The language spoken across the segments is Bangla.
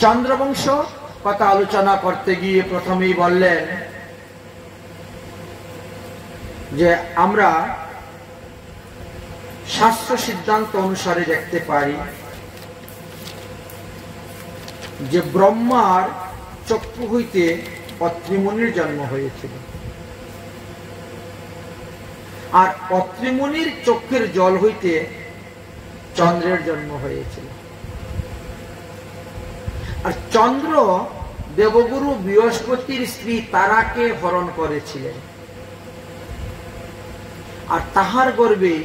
চন্দ্রবংশ কথা আলোচনা করতে গিয়ে প্রথমেই বললেন যে আমরা শাস্ত্র সিদ্ধান্ত অনুসারে দেখতে পাই যে ব্রহ্মার চক্ষু হইতে অত্রি মুনির জন্ম হয়েছিল, আর অত্রি মুনির চক্ষের জল হইতে চন্দ্রের জন্ম হয়েছিল। আর চন্দ্র দেবগুরু বৃহস্পতির স্ত্রী তারাকে হরণ করেছিলেন, আর তাহার গর্ভে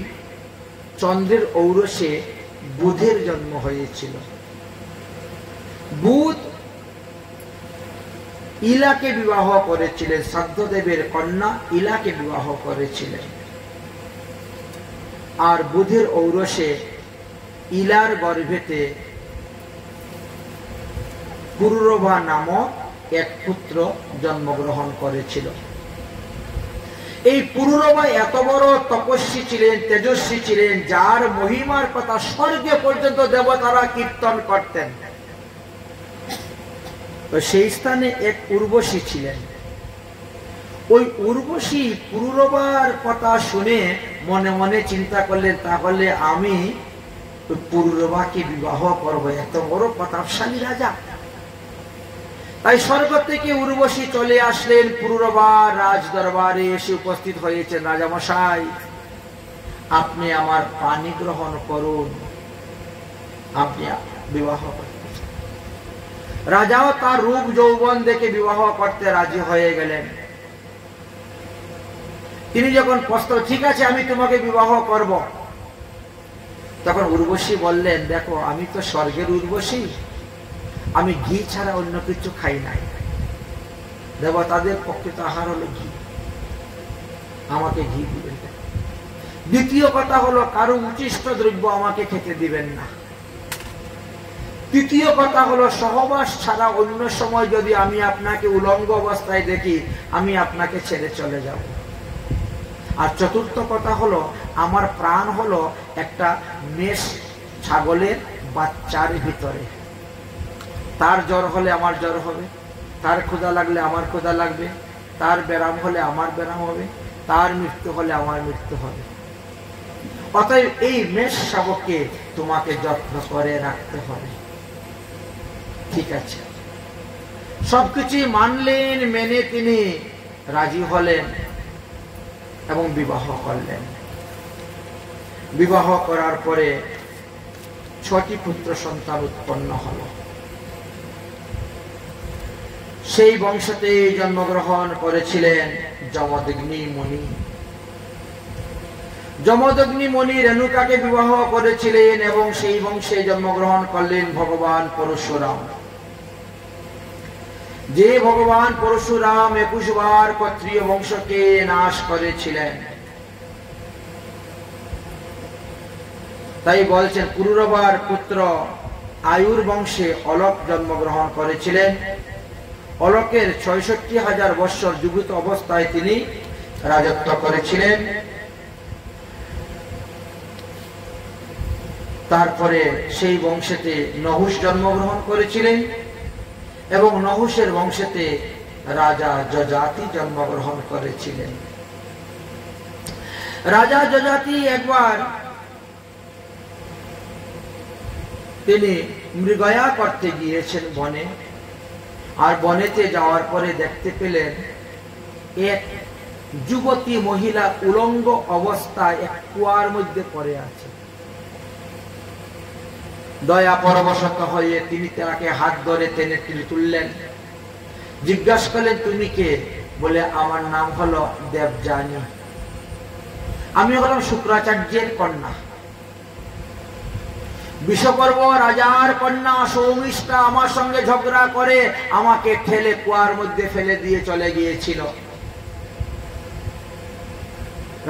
চন্দ্রের ঔরসে বুধের জন্ম হয়েছিল। বুধ ইলাকে বিবাহ করেছিলেন, শ্রাদ্ধদেবের কন্যা ইলাকে বিবাহ করেছিলেন, আর বুধের ঔরসে ইলার গর্ভেতে পুরুরভা নামক এক পুত্র জন্মগ্রহণ করেছিল। এই পুরুরভা এত বড় তপস্বী ছিলেন, তেজস্বী ছিলেন, যার মহিমার কথা স্বর্গে পর্যন্ত দেবতারা কীর্তন করতেন। তো সেই স্থানে এক উর্বশী ছিলেন। ওই উর্বশী পুরুরভার কথা শুনে মনে মনে চিন্তা করলেন, তাহলে আমি পুরুরভাকে বিবাহ করবো, এত বড় প্রতাপশালী রাজা। তাই স্বর্গ থেকে উর্বশী চলে আসলেন পুরুরভার রাজ দরবারে, এসে উপস্থিত হয়েছেন, রাজামশাই আপনি আমার পানি গ্রহণ করুন, আপনি বিবাহ করতে। রাজাও তার রূপ যৌবন দেখে বিবাহ করতে রাজি হয়ে গেলেন। তিনি যখন প্রস্তাব, ঠিক আছে আমি তোমাকে বিবাহ করব, তখন উর্বশী বললেন, দেখো আমি তো স্বর্গের উর্বশী, আমি ঘি ছাড়া অন্য কিছু খাই নাই, দেবতাদের পক্ষে তো আহার হলো ঘি, আমাকে ঘি দিবেন। দ্বিতীয় কথা হলো কারো উচ্ছিষ্ট দ্রব্য আমাকে খেতে দিবেন না। তৃতীয় কথা হলো সহবাস ছাড়া অন্য সময় যদি আমি আপনাকে উলঙ্গ অবস্থায় দেখি, আমি আপনাকে ছেড়ে চলে যাব। আর চতুর্থ কথা হলো আমার প্রাণ হলো একটা মেষ ছাগলের বাচ্চার ভিতরে, তার জ্বর হলে আমার জ্বর হবে, তার ক্ষুধা লাগলে আমার ক্ষুধা লাগবে, তার ব্যারাম হলে আমার ব্যারাম হবে, তার মৃত্যু হলে আমার মৃত্যু হবে। অতএব এই মেষ শাবককে তোমাকে যত্ন করে রাখতে হবে। ঠিক আছে, সবকিছুই মানলেন, মেনে তিনি রাজি হলেন এবং বিবাহ করলেন। বিবাহ করার পরে 6টি পুত্র সন্তান উৎপন্ন হল। সেই বংশতে জন্মগ্রহণ করেছিলেন যমদগ্নি মুনি। যমদগ্নি মুনি রেণুকাকে বিবাহ করেছিলেন এবং সেই বংশে জন্মগ্রহণ করলেন ভগবান পরশুরাম। যে ভগবান পরশুরাম 21 বার ক্ষত্রিয় বংশকে নাশ করেছিলেন। তাই বলছেন পুরুরভার পুত্র আয়ুর বংশে অলোক জন্মগ্রহণ করেছিলেন। অলোকের 66,000 বৎসর জীবিত অবস্থায় তিনি রাজত্ব করেছিলেন। তারপরে সেই বংশেতে নহুষ জন্মগ্রহণ করেছিলেন এবং নহুষের বংশেতে রাজা যজাতি জন্মগ্রহণ করেছিলেন। রাজা যজাতি একবার তিনি মৃগয়া করতে গিয়েছেন বনে, আর বনেতে যাওয়ার পরে দেখতে পেলেন এক যুবতী মহিলা উলঙ্গ অবস্থায় এক কুয়ার মধ্যে পড়ে আছে। দয়া পরবশত হয়ে তিনি তাকে হাত ধরে টেনে তুললেন। জিজ্ঞাসা করলেন, তুমি কে? বলে, আমার নাম হলো দেবযানী, আমি হলাম শুক্রাচার্যের কন্যা। বিষপর্ব রাজার কন্যা সৌমিষ্ঠা আমার সঙ্গে ঝগড়া করে আমাকে ঠেলে কুয়ার মধ্যে ফেলে দিয়ে চলে গিয়েছিল।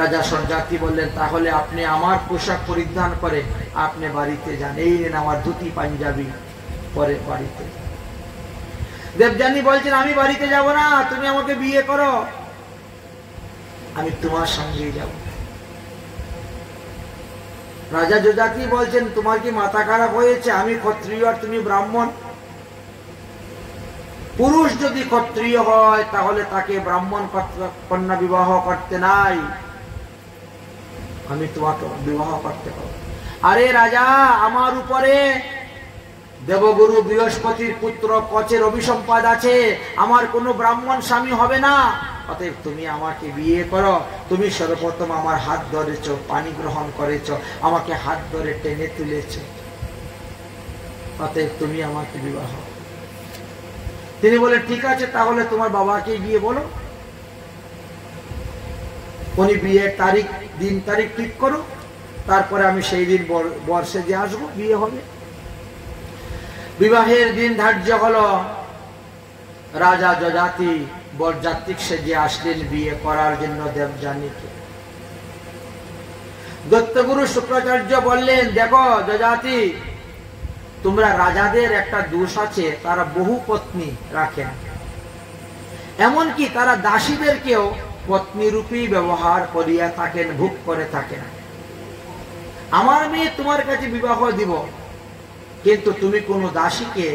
রাজা সঞ্জাতি বললেন, তাহলে আপনি আমার পোশাক পরিধান করে আপনি বাড়িতে যান, এই নেন আমার ধুতি পাঞ্জাবি, পরে বাড়িতে। দেবযানী বলছেন, আমি বাড়িতে যাব না, তুমি আমাকে বিয়ে করো, আমি তোমার সঙ্গেই যাব। রাজা যজাতি বলছেন, তোমার কি মাথা খারাপ হয়েছে? আমি ক্ষত্রিয় আর তুমি ব্রাহ্মণ, পুরুষ যদি ক্ষত্রিয় হয় তাহলে তাকে ব্রাহ্মণ কন্যা বিবাহ করতে নাই, আমি তোমাকে বিবাহ করতে পারবো। আরে রাজা, আমার উপরে দেবগুরু বৃহস্পতির পুত্র কচের অভিসম্পাদ আছে, আমার কোনো ব্রাহ্মণ স্বামী হবে না, অতএব তুমি আমাকে বিয়ে করো। তুমি সর্বপ্রথম আমার হাত ধরেছ, পানি গ্রহণ করেছ, আমাকে হাত ধরে টেনে তুলেছ, অতএব তুমি আমাকে বিবাহ। তিনি বলেন ঠিক আছে, তাহলে তোমার বাবাকে গিয়ে বলো, উনি বিয়ের তারিখ দিন তারিখ ঠিক করো, তারপরে আমি সেই দিন বর্ষে যে আসবো, বিয়ে হবে। বিবাহের দিন ধার্য হলো। রাজা যযাতি বরযাত্রী সেজে আসলেন বিয়ে করার জন্য দেবযানীকে। দত্তগুরু শুক্রাচার্য বললেন, দেখো যযাতি, তোমরা রাজাদের একটা দোষ আছে, তারা বহু পত্নী রাখেন, এমনকি তারা দাসীদেরকেও পত্নীরূপী ব্যবহার করিয়া থাকেন, ভোগ করে থাকেন। আমার মেয়ে তোমার কাছে বিবাহ দিব, কিন্তু তুমি কোনো দাসীকে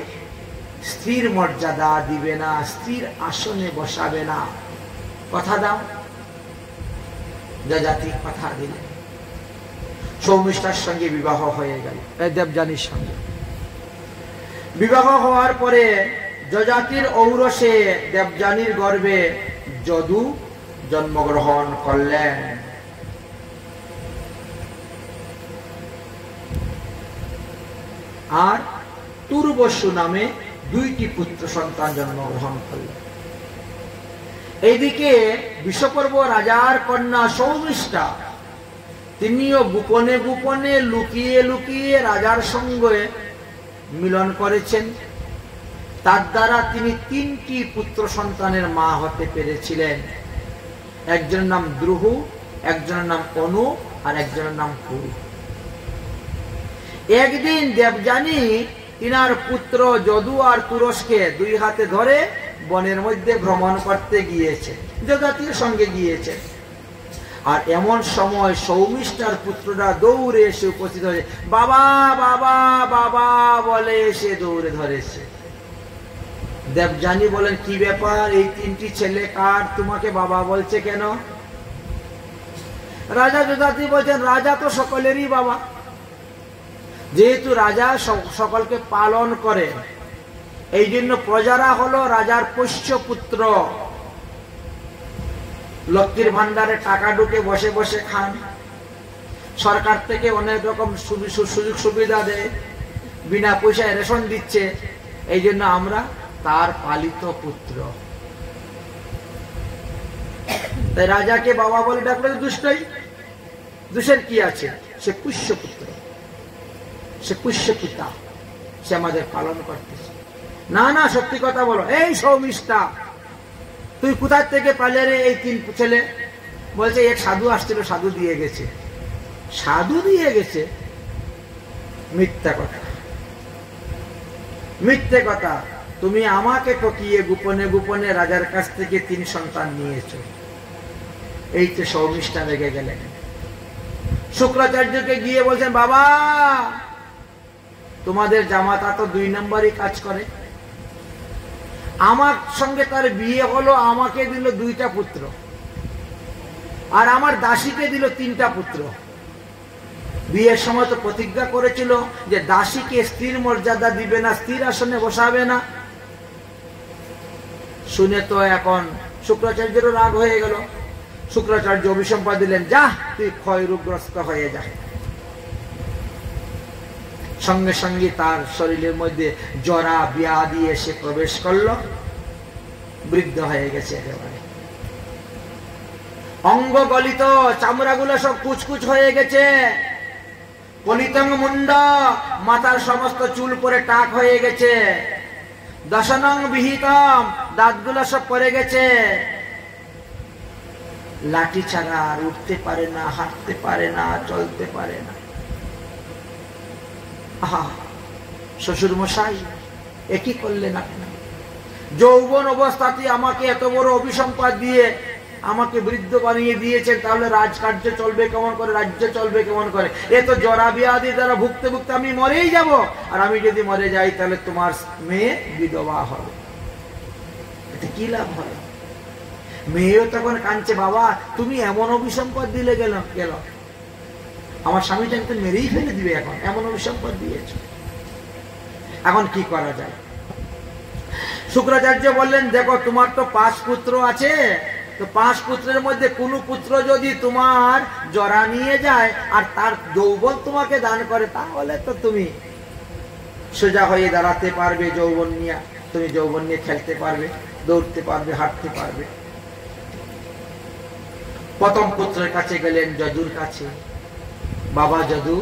স্ত্রীর মর্যাদা দিবে না, স্ত্রীর আসনে বসাবে না, কথা দাও। যযাতি কথা দিলেন। সৌমিষ্ঠার সঙ্গে বিবাহ হয়ে গেল, দেবযানীর সঙ্গে বিবাহ হওয়ার পরে যযাতির ঔরসে দেবযানীর গর্ভে যদু জন্মগ্রহণ করলেন। আর তুর্বসু নামে দুইটি পুত্র সন্তান জন্মগ্রহণ করলেন। এইদিকে বিশ্বপর্ব রাজার কন্যা সৌমিষ্ঠা, তিনিও গোপনে গোপনে লুকিয়ে লুকিয়ে রাজার সঙ্গে মিলন করেছেন। তার দ্বারা তিনি তিনটি পুত্র সন্তানের মা হতে পেরেছিলেন। একজনের নাম দ্রুহু, একজনের নাম অনু, আর একজনের নাম কুরু। একদিন দেবযানী তিনার পুত্র যদু আর তুরস্কে দুই হাতে ধরে বনের মধ্যে ভ্রমণ করতে গিয়েছে, যযাতির সঙ্গে গিয়েছে। আর এমন সময় সৌমিষ্ঠার পুত্ররা দৌড়ে এসে উপস্থিত হয়েছে। বাবা বাবা বাবা বলে এসে দৌড়ে ধরেছে। দেবযানী বলেন, কি ব্যাপার, এই তিনটি ছেলে কার, তোমাকে বাবা বলছে কেন? রাজা যযাতি বলছেন, রাজা তো সকলেরই বাবা, যেহেতু রাজা সকলকে পালন করে, এই জন্য প্রজারা হলো রাজার পোষ্য পুত্র। লক্ষ্মীর ভান্ডারে টাকা ঢুকে বসে বসে খান, সরকার থেকে অনেক রকম সুযোগ সুবিধা দেয়, বিনা পয়সায় রেশন দিচ্ছে, এই জন্য আমরা তার পালিত পুত্র। তাই রাজাকে বাবা বলে ডাকলে দুষ্টই, দোষের কি আছে? সে পুষ্য পুত্র, সে পুষ্য পিতা, সে আমাদের পালন করতেছে। না না, সত্যি কথা বলো। এই সৌমিষ্ঠা, তুই কোথা থেকে পালে রে এই তিন ছেলে? বলছে, এক সাধু আসছিল, সাধু দিয়ে গেছে। সাধু দিয়ে গেছে? মিথ্যা কথা, মিথ্যে কথা। তুমি আমাকে ঠকিয়ে গোপনে গোপনে রাজার কাছ থেকে তিন সন্তান নিয়েছ। এই তো সৌমিষ্ঠা রেগে গেলেন। শুক্রাচার্যকে গিয়ে বলছেন, বাবা, তোমাদের জামাতা তো 2 নম্বরই কাজ করে। আমার সঙ্গে তার বিয়ে হলো, আমাকে দিল 2টা পুত্র, আর আমার দাসীকে দিল 3টা পুত্র। বিয়ের সময় তো প্রতিজ্ঞা করেছিল যে দাসীকে স্ত্রীর মর্যাদা দিবে না, স্ত্রীর আসনে বসাবে না। শুনে তো এখন শুক্রাচার্যেরও রাগ হয়ে গেল। শুক্রাচার্য অভিসম্পাদ দিলেন, যা, তুই ক্ষয়রোগগ্রস্ত হয়ে যা। সঙ্গে সঙ্গে তার শরীরের মধ্যে জরা ব্যাধি এসে প্রবেশ করলো, বৃদ্ধ হয়ে গেছে একেবারে, অঙ্গ গলিত, চামড়াগুলো সব কুচকুচ হয়ে গেছে। পলিতং মুন্ড, মাথার সমস্ত চুল পরে টাক হয়ে গেছে। দশনং বিহিতম, দাঁতগুলো সব পড়ে গেছে। লাঠি ছাড়া আর উঠতে পারে না, হাঁটতে পারে না, চলতে পারে না। আহা, শ্বশুর মশাই, একই করলেন আপনি। যৌবন অবস্থাতে আমাকে এত বড় অভিসম্পাদ দিয়ে আমাকে বৃদ্ধ বানিয়ে দিয়েছেন, তাহলে রাজকার্য চলবে কেমন করে, রাজ্য চলবে কেমন করে? এ তো জরা ব্যাধি দ্বারা ভুগতে ভুগতে আমি মরেই যাব। আর আমি যদি মরে যাই তাহলে তোমার মেয়ে বিধবা হবে। কি লাভ হয়? মেয়েও তখন কাঁদছে, বাবা তুমি এমন অভিসম্পদ দিলে গেল, আমার স্বামীটাকে মেরেই ফেলে দিবে, এখন এমন অভিসম্পদ দিয়েছ, এখন কি করা যায়? শুক্রাচার্য বললেন, দেখো তোমার তো 5 পুত্র আছে, তো 5 পুত্রের মধ্যে কোন পুত্র যদি তোমার জরা নিয়ে যায় আর তার যৌবন তোমাকে দান করে, তাহলে তো তুমি সোজা হয়ে দাঁড়াতে পারবে, যৌবন নিয়ে তুমি যৌবন নিয়ে খেলতে পারবে, দৌড়তে পারবে, হাঁটতে পারবে। প্রথম পুত্রের কাছে গেলেন, যদুর কাছে। বাবা যদু,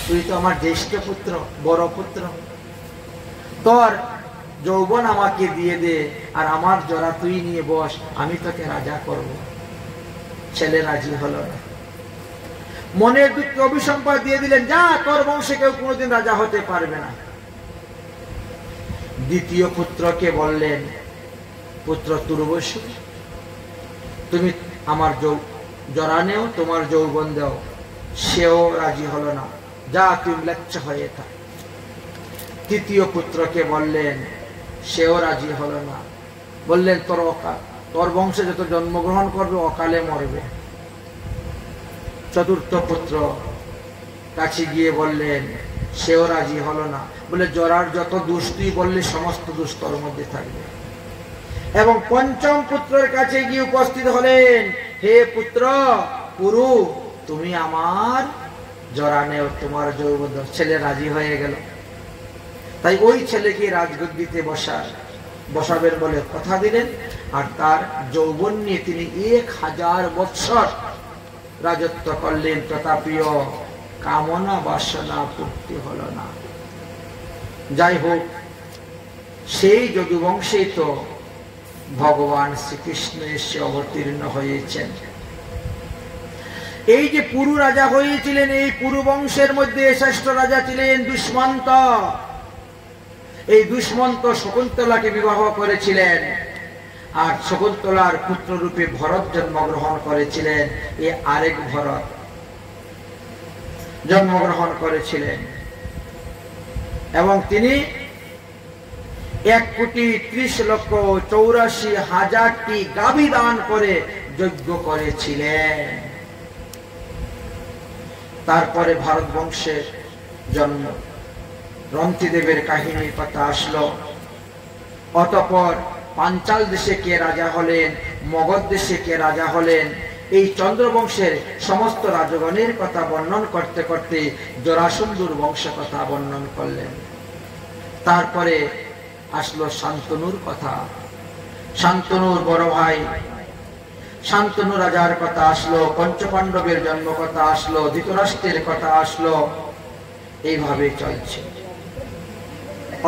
তুই তো আমার জ্যেষ্ঠ পুত্র, বড় পুত্র, তোর যৌবন আমাকে দিয়ে দে আর আমার জরা তুই নিয়ে বস, আমি তোকে রাজা করব। ছেলে রাজি হলো না, মনের দুঃখে অভিসম্পদ দিয়ে দিলেন, যা, তোর বংশে কেউ কোনোদিন রাজা হতে পারবে না। দ্বিতীয় পুত্রকে বললেন, পুত্র তুর্বশু, তুমি আমার জরা নেও, তোমার যৌবন দাও। সেও রাজি হলো না, যা তুই ম্লেচ্ছ হয়ে থাক। তৃতীয় পুত্রকে বললেন, সেও রাজি হলো না, বললেন তোর বংশে যত জন্মগ্রহণ করবে অকালে মরবে। চতুর্থ পুত্র কাছে গিয়ে বললেন, সেও রাজি হলো না, বলে জরার যত দোষ তুই বললে সমস্ত দোষ তোর মধ্যে থাকবে। এবং পঞ্চম পুত্রের কাছে গিয়ে উপস্থিত হলেন, হে পুত্র পুরু, তুমি আমার জরা নেও, তোমার যৌবন। ছেলে রাজি হয়ে গেল। তাই ওই ছেলেকে রাজগদ্দিতে বসাবেন বলে কথা দিলেন, আর তার যৌবন নিয়ে তিনি 1000 বৎসর রাজত্ব করলেন, তথাপিও কামনা বাসনা পূর্তি হলো না। যাই হোক, সেই যদুবংশে তো ভগবান শ্রীকৃষ্ণ এসে অবতীর্ণ হয়েছেন। এই যে পুরু রাজা হয়েছিলেন, এই পুরু বংশের মধ্যে শ্রেষ্ঠ রাজা ছিলেন দুষ্মন্ত। এই দুষ্মন্ত শকুন্তলাকে বিবাহ করেছিলেন, আর শকুন্তলার পুত্র রূপে ভরত জন্মগ্রহণ করেছিলেন। এই আরেক ভরত জন্মগ্রহণ করেছিলেন, এবং তিনি 1,30,84,000টি গাভী দান করে যজ্ঞ করেছিলেন। তারপরে ভারত বংশের জন্ম, রন্তিদেবের কাহিনীর কথা আসলো। অতঃপর পাঞ্চাল দেশে কে রাজা হলেন, মগধ দেশে কে রাজা হলেন, এই চন্দ্রবংশের সমস্ত রাজগণের কথা বর্ণন করতে করতে জরাসন্ধুর বংশ কথা বর্ণন করলেন। তারপরে আসলো শান্তনুর কথা, শান্তনুর বড় ভাই শান্তনু রাজার কথা আসলো, পঞ্চপাণ্ডবের জন্ম কথা আসলো, ধৃতরাষ্ট্রের কথা আসলো, এইভাবে চলছে।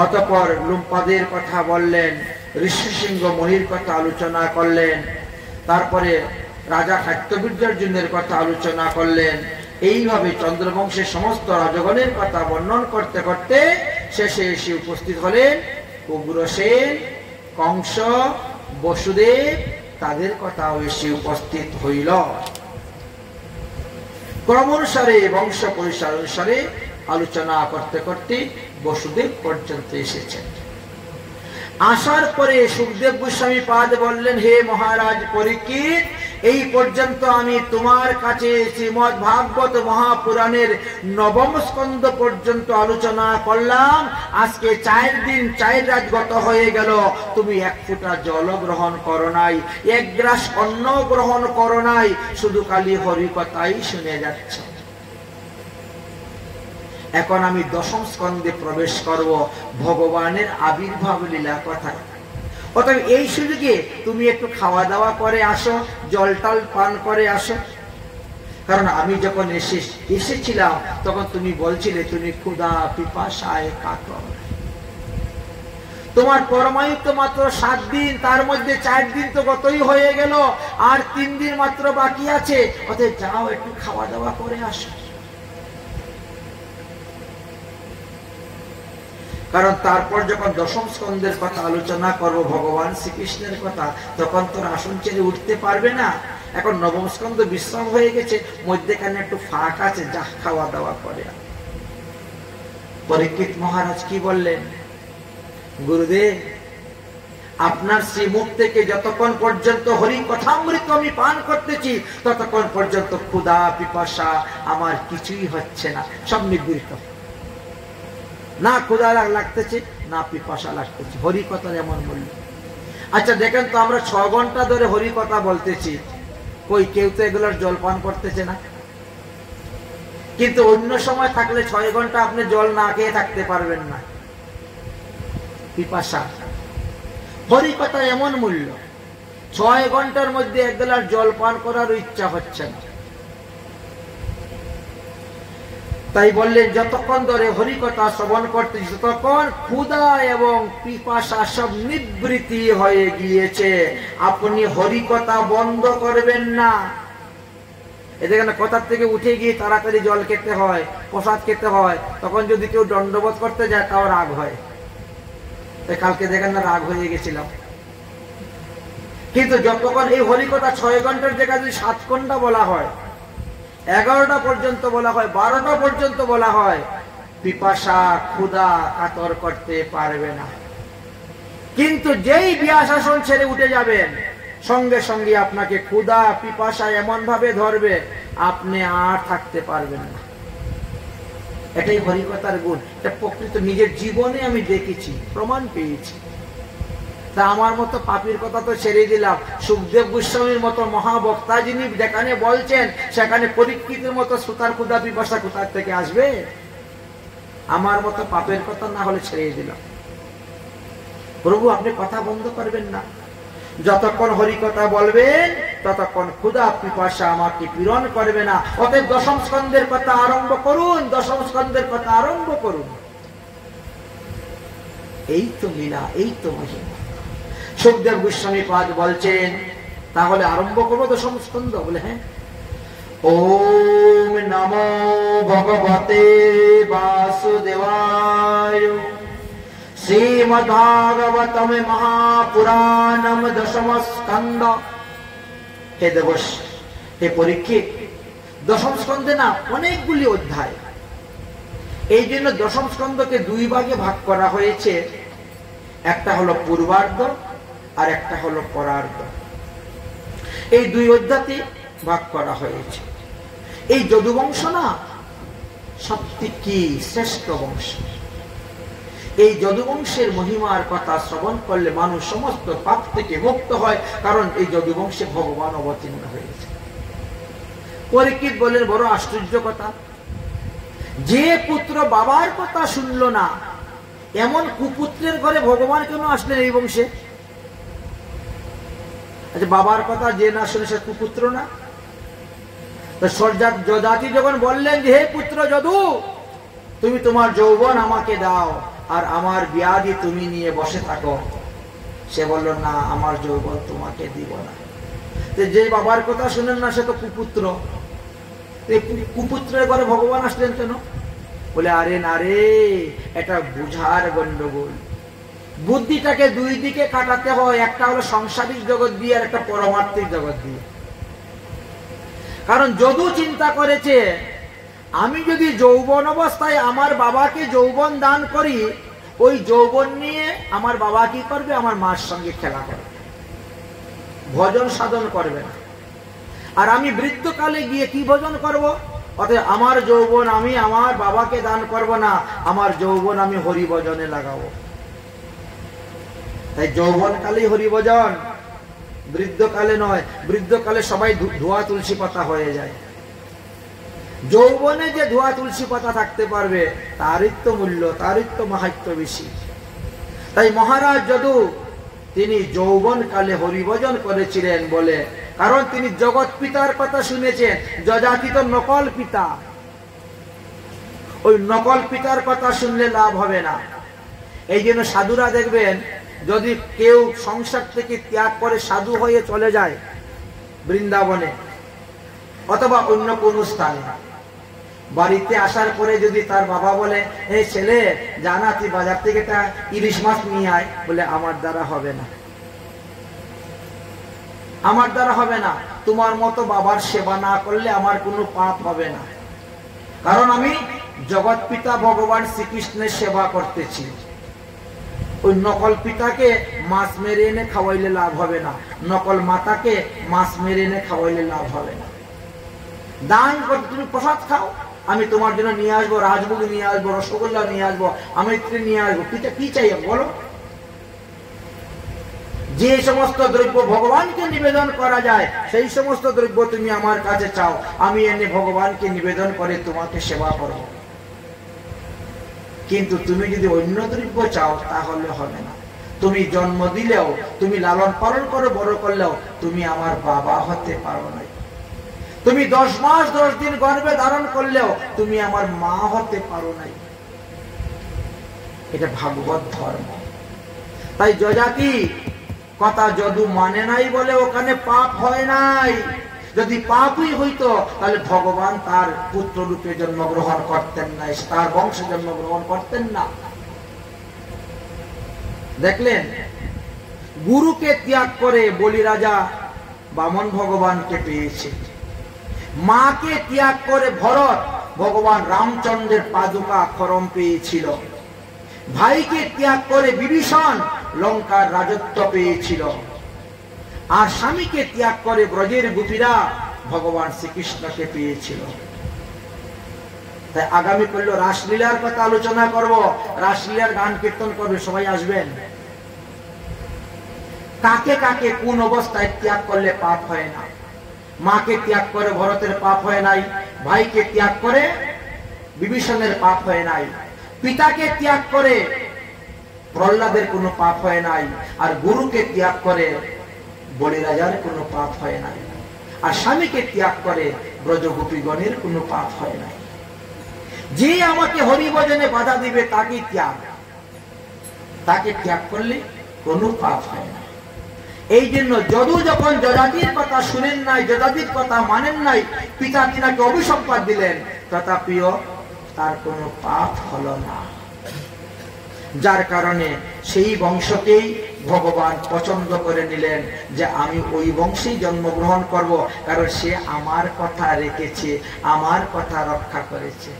অতঃপর লুম্পাদের কথা বললেন, ঋষিসিংহ মহির কথা আলোচনা করলেন, তারপরে রাজা কাত্যবীর্যার্জুনের কথা আলোচনা করলেন। এইভাবে চন্দ্রবংশের সমস্ত রাজগণের কথা বর্ণন করতে করতে শেষে এসে উপস্থিত হলেন উগ্রসেন, কংস, বসুদেব, তাদের কথাও এসে উপস্থিত হইল। ক্রমানুসারে বংশ পরিসর অনুসারে আলোচনা করতে করতে বসুদেব পর্যন্ত এসেছেন। আসার পরে সুখদেব গোস্বামী পাদ বললেন, হে মহারাজ পরীক্ষিত, এই পর্যন্ত আমি তোমার কাছে শ্রীমদ্ ভাগবত মহাপুরাণের 9ম স্কন্ধ পর্যন্ত আলোচনা করলাম। আজকে 4 দিন 4 রাত গত হয়ে গেল, তুমি 1 ফোঁটা জল গ্রহণ করো নাই, 1 গ্রাস অন্ন গ্রহণ করো নাই, শুধু খালি হরিকথাই শুনে যাচ্ছ। এখন আমি 10ম স্কন্ধে প্রবেশ করব, ভগবানের আবির্ভাব লীলা কথা। অতএব এই সুযোগে তুমি একটু খাওয়া দাওয়া করে আসো, জলটাল পান করে আসো। কারণ আমি যখন এসেছিলাম তখন তুমি বলছিলে তুমি ক্ষুধা পিপাসায় কাতর। তোমার পরমায়ু তো মাত্র 7 দিন, তার মধ্যে 4 দিন তো গতই হয়ে গেল, আর 3 দিন মাত্র বাকি আছে। অতএব যাও একটু খাওয়া দাওয়া করে আসো। কারণ তারপর যখন 10ম স্কন্ধের কথা আলোচনা করব, ভগবান শ্রীকৃষ্ণের কথা, তখন তোর আসন ছেড়ে উঠতে পারবে না। এখন 9ম স্কন্ধ বিশ্রাম হয়ে গেছে, মধ্যেখানে একটু ফাঁক আছে, যা খাওয়া দাওয়া করে। পরীক্ষিত মহারাজ কি বললেন, গুরুদেব আপনার শ্রীমুখ থেকে যতক্ষণ পর্যন্ত হরি কথামৃত আমি পান করতেছি ততক্ষণ পর্যন্ত ক্ষুধা পিপাসা আমার কিছুই হচ্ছে না, সব নিবৃত্ত। না ক্ষুধা লাগতেছে না পিপাসা লাগতেছে, হরি কথার এমন মূল্য। আচ্ছা দেখেন তো, আমরা 6 ঘন্টা ধরে হরি কথা বলতেছি, কই কেউ তো এগুলোর জল পান করতেছে না। কিন্তু অন্য সময় থাকলে 6 ঘন্টা আপনি জল না খেয়ে থাকতে পারবেন না, পিপাসা। হরি কথা এমন মূল্য, 6 ঘন্টার মধ্যে 1 গ্লাস জল পান করার ইচ্ছা হচ্ছে না। তাই বললেন যতক্ষণ ধরে হরি কথা শ্রবণ করতেছি ততক্ষণ ক্ষুধা এবং পিপাসা সব নিবৃত্তি হয়ে গিয়েছে। আপনি হরি কথা বন্ধ করবেন না। এখানে কথার থেকে উঠে গিয়ে তাড়াতাড়ি জল খেতে হয়, প্রসাদ খেতে হয়, তখন যদি কেউ দণ্ডবোধ করতে যায় তাও রাগ হয়। কালকে দেখেন না, রাগ হয়ে গেছিলাম। কিন্তু যতক্ষণ এই হরি কথা 6 ঘন্টার জায়গায় যদি 7 ঘন্টা বলা হয়, 11টা পর্যন্ত বলা হয়, 12টা পর্যন্ত বলা হয়, পিপাসা ক্ষুধা কাতর করতে পারবে না। কিন্তু যেই বিয়াসাসন ছেড়ে উঠে যাবেন, সঙ্গে সঙ্গে আপনাকে ক্ষুধা পিপাসা এমন ভাবে ধরবে আপনি আর থাকতে পারবেন না। এটাই হরিকথার গুণ। এটা প্রকৃত নিজের জীবনে আমি দেখেছি, প্রমাণ পেয়েছি। তা আমার মতো পাপীর কথা তো ছেড়ে দিলাম, সুখদেব গোস্বামীর মতো মহাবক্তা যিনি যেখানে বলছেন সেখানে পরীক্ষিতের মতো সুতার ক্ষুধা পিপাসা কোথার থেকে আসবে? আমার মতো পাপের কথা না হলে ছেড়ে দিলাম। প্রভু আপনি কথা বন্ধ করবেন না, যতক্ষণ হরি কথা বলবেন ততক্ষণ ক্ষুধা পিপাসা আমাকে পীড়ন করবে না। অতএব 10ম স্কন্ধের কথা আরম্ভ করুন, 10ম স্কন্ধের কথা আরম্ভ করুন। এই তো লীলা, এই তো মহিমা। সুখদেব গোস্বামী পাদ বলছেন তাহলে আরম্ভ করবো 10ম স্কন্ধ। বলে হ্যাঁ। ওম নমো ভগবতে বাসুদেবায়। শ্রীমদ্ভাগবতম মহাপুরাণম 10ম স্কন্ধ। হে দেবশ, হে পরীক্ষিত, 10ম স্কন্ধে না অনেকগুলি অধ্যায়, এই জন্য 10ম স্কন্ধকে 2 ভাগে ভাগ করা হয়েছে। একটা হলো পূর্বার্ধ আর একটা হলো পরার্ধ। এই 2 অধ্যায়ে ভাগ করা হয়েছে। এই যদুবংশ না সবথেকে কি শ্রেষ্ঠ বংশ। এই যদুবংশের মহিমার কথা শ্রবণ করলে মানুষ সমস্ত পাপ থেকে মুক্ত হয়, কারণ এই যদুবংশে ভগবান অবতীর্ণ হয়েছে। পরীক্ষিত বলেন বড় আশ্চর্য কথা, যে পুত্র বাবার কথা শুনল না, এমন কুপুত্রের ঘরে ভগবান কেন আসলেন এই বংশে? আচ্ছা, বাবার কথা যে না শুনে সে কুপুত্র না? যদাতি যখন বললেন যে হে পুত্র যদু, তুমি তোমার যৌবন আমাকে দাও আর আমার ব্যাধি তুমি নিয়ে বসে থাকো, সে বলল না, আমার যৌবন তোমাকে দিব না। যে বাবার কথা শুনেন না সে তো কুপুত্র। কুপুত্রের ঘরে ভগবান আসলেন কেন? বলে আরে না রে, এটা বুঝার গন্ডগোল। বুদ্ধিটাকে 2 দিকে কাটাতে হয়, একটা হলো সাংসারিক জগৎ দিয়ে আর একটা পরমার্থিক জগৎ দিয়ে। কারণ যদু চিন্তা করেছে আমি যদি যৌবন অবস্থায় আমার বাবাকে যৌবন দান করি, ওই যৌবন নিয়ে আমার বাবা কি করবে? আমার মার সঙ্গে খেলা করবে, ভজন সাধন করবে না। আর আমি বৃদ্ধকালে গিয়ে কি ভজন করব? অতএব আমার যৌবন আমি আমার বাবাকে দান করব না, আমার যৌবন আমি হরিভজনে লাগাবো। তাই যৌবন কালেই হরিভজন, বৃদ্ধকালে নয়। বৃদ্ধকালে সবাই ধোয়া তুলসী পাতা হয়ে যায়। যৌবনে যে ধোয়া তুলসী পাতা থাকতে পারবে তারই তো মূল্য, তারই তো মাহাত্ম্য বেশি। তাই মহারাজ যদু তিনি যৌবন কালে হরিভজন করেছিলেন বলে, কারণ তিনি জগৎ পিতার কথা শুনেছেন। যজাতি তো নকল পিতা, ওই নকল পিতার কথা শুনলে লাভ হবে না। এই জন্য সাধুরা দেখবেন, যদি কেউ সংসার থেকে ত্যাগ করে সাধু হয়ে চলে যায় বৃন্দাবনে অথবা অন্য কোন স্থানে, বাড়িতে আসার পরে যদি তার বাবা বলে এই ছেলে জানা তুই বাজার থেকে একটা ইলিশ মাছ নিয়ে আয়, বলে আমার দ্বারা হবে না, আমার দ্বারা হবে না। তোমার মতো বাবার সেবা না করলে আমার কোনো পাপ হবে না, কারণ আমি জগৎ পিতা ভগবান শ্রীকৃষ্ণের সেবা করতেছি। ওই নকল পিতাকে মাছ মেরে এনে খাওয়াইলে লাভ হবে না, নকল মাতাকে মাছ মেরে এনে খাওয়াইলে লাভ হবে না। দান করতে তুমি প্রসাদ খাও, আমি তোমার জন্য নিয়ে আসবো রাজভোগ নিয়ে আসবো, রসগোল্লা নিয়ে আসবো, আমৃত্যু নিয়ে আসবো, কি চাই বলো? যে সমস্ত দ্রব্য ভগবানকে নিবেদন করা যায় সেই সমস্ত দ্রব্য তুমি আমার কাছে চাও, আমি এনে ভগবানকে নিবেদন করে তোমাকে সেবা করব। কিন্তু তুমি যদি অন্য দ্রব্য চাও তাহলে হবে না। তুমি জন্ম দিলেও, তুমি লালন পালন করে বড় করলেও তুমি আমার বাবা হতে পারো না। তুমি 10 মাস 10 দিন গর্ভে ধারণ করলেও তুমি আমার মা হতে পারো নাই। এটা ভাগবত ধর্ম। তাই যজাতি কথা যদু মানে নাই বলে ওখানে পাপ হয় নাই। যদি পাপই হইতো তাহলে ভগবান তার পুত্র রূপে জন্মগ্রহণ করতেন না, তার বংশে জন্মগ্রহণ করতেন না। দেখলেন, গুরুকে ত্যাগ করে বলি রাজা বামন ভগবানকে পেয়েছে, মাকে ত্যাগ করে ভরত ভগবান রামচন্দ্রের পাদুকা খরম পেয়েছিল, ভাইকে ত্যাগ করে বিভীষণ লঙ্কার রাজত্ব পেয়েছিল, আর স্বামীকে ত্যাগ করে ব্রজের গোপীরা ভগবান শ্রীকৃষ্ণকে পেয়েছিল। তাই আগামী করলো রাসলীলার কথা আলোচনা করব, রাসলীলার গান কীর্তন করবে, সবাই আসবেন। কাকে কাকে কোন অবস্থায় ত্যাগ করলে পাপ হয় না? মাকে ত্যাগ করে ভরতের পাপ হয় নাই, ভাইকে ত্যাগ করে বিভীষণের পাপ হয় নাই, পিতাকে ত্যাগ করে প্রহ্লাদের কোনো পাপ হয় নাই, আর গুরুকে ত্যাগ করে বলিরাজার কোনো পাপ হয় নাই, আর স্বামীকে ত্যাগ করে ব্রজগোপীগণের কোনো পাপ হয় নাই। যে আমাকে হরিভজনে বাধা দিবে তাকে ত্যাগ করলে কোনো পাপ হয় না। এই জন্য যদু যখন যজাতির কথা শুনেন নাই, যজাতির কথা মানেন নাই, পিতা তিনাকে অভিসম্পাদ দিলেন, তথাপিও তার কোনো পাপ হলো না। যার কারণে সেই বংশকেই ভগবান পছন্দ করে নিলেন যে আমি ওই বংশেই জন্মগ্রহণ করব, কারণ সে আমার কথা রেখেছে, আমার কথা রক্ষা করেছে।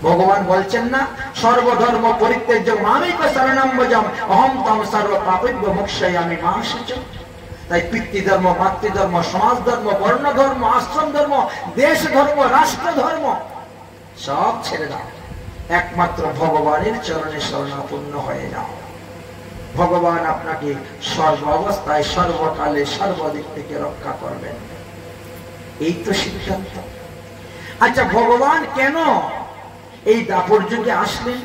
ভগবান বলছেন না, সর্বধর্ম পরিত্যাজ্য মামেক শরণং ভজম অহং তম সর্ব পাপেভ্যো মোক্ষয়ামি মা শুচম। তাই পিতৃধর্ম, মাতৃধর্ম, সমাজ ধর্ম, বর্ণ ধর্ম, আশ্রম ধর্ম, দেশ ধর্ম, রাষ্ট্র ধর্ম সব ছেড়ে দাও, একমাত্র ভগবানের চরণে শরণাপন্ন হয়ে যাও। ভগবান আপনাকে সর্ব অবস্থায়, সর্বকালে, সর্বদিক থেকে রক্ষা করবেন। এই তো সিদ্ধান্ত। আচ্ছা, ভগবান কেন এই দাপর যুগে আসলেন?